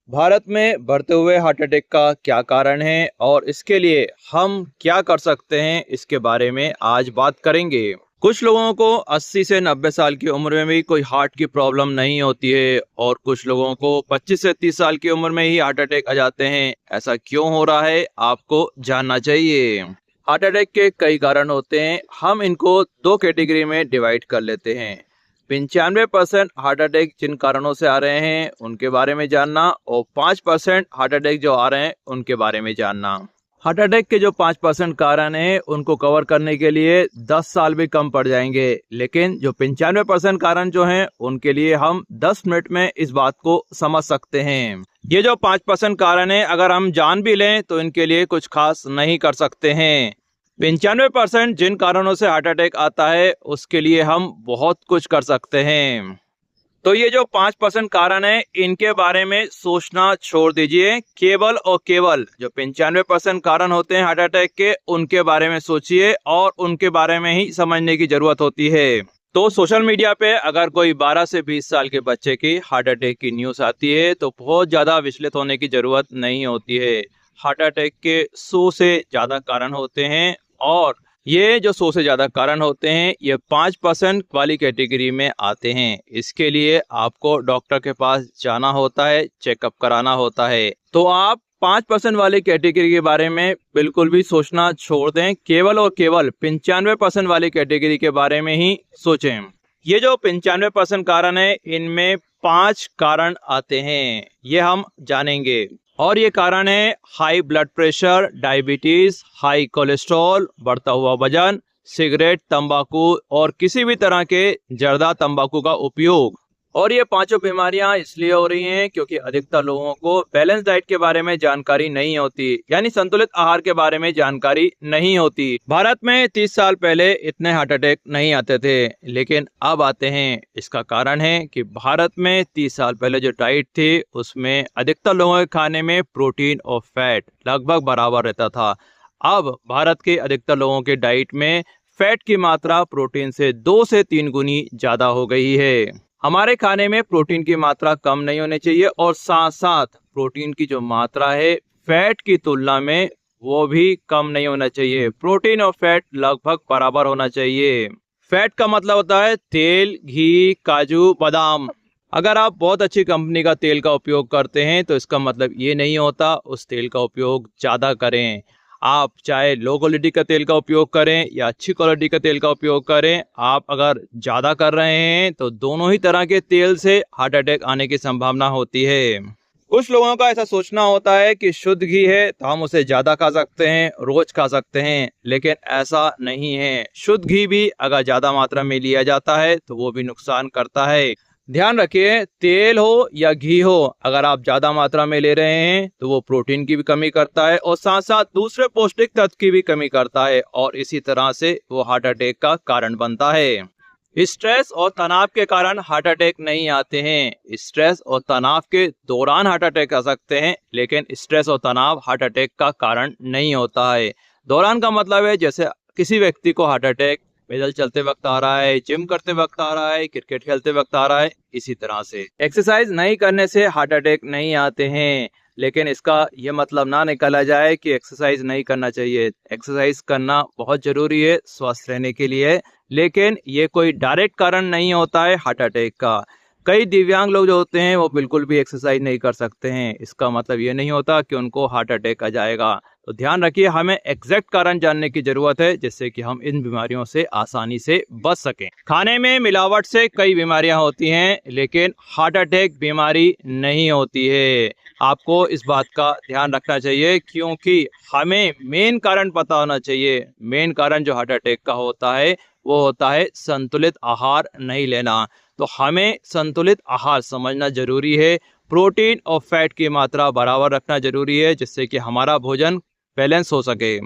भारत में बढ़ते हुए हार्ट अटैक का क्या कारण है और इसके लिए हम क्या कर सकते हैं, इसके बारे में आज बात करेंगे। कुछ लोगों को 80 से 90 साल की उम्र में भी कोई हार्ट की प्रॉब्लम नहीं होती है और कुछ लोगों को 25 से 30 साल की उम्र में ही हार्ट अटैक आ जाते हैं। ऐसा क्यों हो रहा है, आपको जानना चाहिए। हार्ट अटैक के कई कारण होते हैं, हम इनको दो कैटेगरी में डिवाइड कर लेते हैं। 95% हार्ट अटैक जिन कारणों से आ रहे हैं उनके बारे में जानना और 5% हार्ट अटैक जो आ रहे हैं उनके बारे में जानना। हार्ट अटैक के जो 5% कारण हैं उनको कवर करने के लिए 10 साल भी कम पड़ जाएंगे, लेकिन जो 95% कारण जो हैं उनके लिए हम 10 मिनट में इस बात को समझ सकते हैं। ये जो 5% कारण है, अगर हम जान भी लें तो इनके लिए कुछ खास नहीं कर सकते हैं। 95% जिन कारणों से हार्ट अटैक आता है उसके लिए हम बहुत कुछ कर सकते हैं। तो ये जो 5% कारण है इनके बारे में सोचना छोड़ दीजिए, केवल और केवल जो 95% कारण होते हैं हार्ट अटैक के उनके बारे में सोचिए और उनके बारे में ही समझने की जरूरत होती है। तो सोशल मीडिया पे अगर कोई 12 से 20 साल के बच्चे की हार्ट अटैक की न्यूज आती है तो बहुत ज्यादा विचलित होने की जरूरत नहीं होती है। हार्ट अटैक के 100 से ज्यादा कारण होते हैं और ये जो 100 से ज्यादा कारण होते हैं ये 5% वाली कैटेगरी में आते हैं। इसके लिए आपको डॉक्टर के पास जाना होता है, चेकअप कराना होता है। तो आप 5% वाली कैटेगरी के बारे में बिल्कुल भी सोचना छोड़ दें, केवल और केवल 95% वाली कैटेगरी के बारे में ही सोचें। ये जो 95% कारण है इनमें 5 कारण आते हैं, ये हम जानेंगे। और ये कारण है high blood pressure, diabetes, high cholesterol, बढ़ता हुआ वजन, सिगरेट, तंबाकू और किसी भी तरह के जर्दा तंबाकू का उपयोग। और ये पांचों बीमारियां इसलिए हो रही हैं क्योंकि अधिकतर लोगों को बैलेंस डाइट के बारे में जानकारी नहीं होती, यानी संतुलित आहार के बारे में जानकारी नहीं होती। भारत में 30 साल पहले इतने हार्ट अटैक नहीं आते थे, लेकिन अब आते हैं। इसका कारण है कि भारत में 30 साल पहले जो डाइट थी उसमें अधिकतर लोगों के खाने में प्रोटीन और फैट लगभग बराबर रहता था। अब भारत के अधिकतर लोगों के डाइट में फैट की मात्रा प्रोटीन से 2 से 3 गुनी ज्यादा हो गई है। हमारे खाने में प्रोटीन की मात्रा कम नहीं होनी चाहिए और साथ साथ प्रोटीन की जो मात्रा है फैट की तुलना में वो भी कम नहीं होना चाहिए। प्रोटीन और फैट लगभग बराबर होना चाहिए। फैट का मतलब होता है तेल, घी, काजू, बादाम। अगर आप बहुत अच्छी कंपनी का तेल का उपयोग करते हैं तो इसका मतलब ये नहीं होता उस तेल का उपयोग ज्यादा करें। आप चाहे लो क्वालिटी का तेल का उपयोग करें या अच्छी क्वालिटी का तेल का उपयोग करें, आप अगर ज़्यादा कर रहे हैं तो दोनों ही तरह के तेल से हार्ट अटैक आने की संभावना होती है। कुछ लोगों का ऐसा सोचना होता है कि शुद्ध घी है तो हम उसे ज़्यादा खा सकते हैं, रोज खा सकते हैं, लेकिन ऐसा नहीं है। शुद्ध घी भी अगर ज़्यादा मात्रा में लिया जाता है तो वो भी नुकसान करता है। ध्यान रखिए, तेल हो या घी हो, अगर आप ज्यादा मात्रा में ले रहे हैं तो वो प्रोटीन की भी कमी करता है और साथ साथ दूसरे पौष्टिक तत्व की भी कमी करता है और इसी तरह से वो हार्ट अटैक का कारण बनता है। स्ट्रेस और तनाव के कारण हार्ट अटैक नहीं आते हैं। स्ट्रेस और तनाव के दौरान हार्ट अटैक आ सकते हैं, लेकिन स्ट्रेस और तनाव हार्ट अटैक का कारण नहीं होता है। दौरान का मतलब है जैसे किसी व्यक्ति को हार्ट अटैक पैदल चलते वक्त आ रहा है, जिम करते वक्त आ रहा है, क्रिकेट खेलते वक्त आ रहा है, इसी तरह से। एक्सरसाइज नहीं करने से हार्ट अटैक नहीं आते हैं, लेकिन इसका ये मतलब ना निकाला जाए कि एक्सरसाइज नहीं करना चाहिए। एक्सरसाइज करना बहुत जरूरी है स्वस्थ रहने के लिए, लेकिन ये कोई डायरेक्ट कारण नहीं होता है हार्ट अटैक का। कई दिव्यांग लोग जो होते हैं वो बिल्कुल भी एक्सरसाइज नहीं कर सकते हैं, इसका मतलब ये नहीं होता कि उनको हार्ट अटैक आ जाएगा। तो ध्यान रखिए, हमें एग्जैक्ट कारण जानने की जरूरत है जिससे कि हम इन बीमारियों से आसानी से बच सकें। खाने में मिलावट से कई बीमारियां होती हैं, लेकिन हार्ट अटैक बीमारी नहीं होती है। आपको इस बात का ध्यान रखना चाहिए क्योंकि हमें मेन कारण पता होना चाहिए। मेन कारण जो हार्ट अटैक का होता है वो होता है संतुलित आहार नहीं लेना। तो हमें संतुलित आहार समझना जरूरी है। प्रोटीन और फैट की मात्रा बराबर रखना जरूरी है जिससे कि हमारा भोजन बैलेंस हो सके।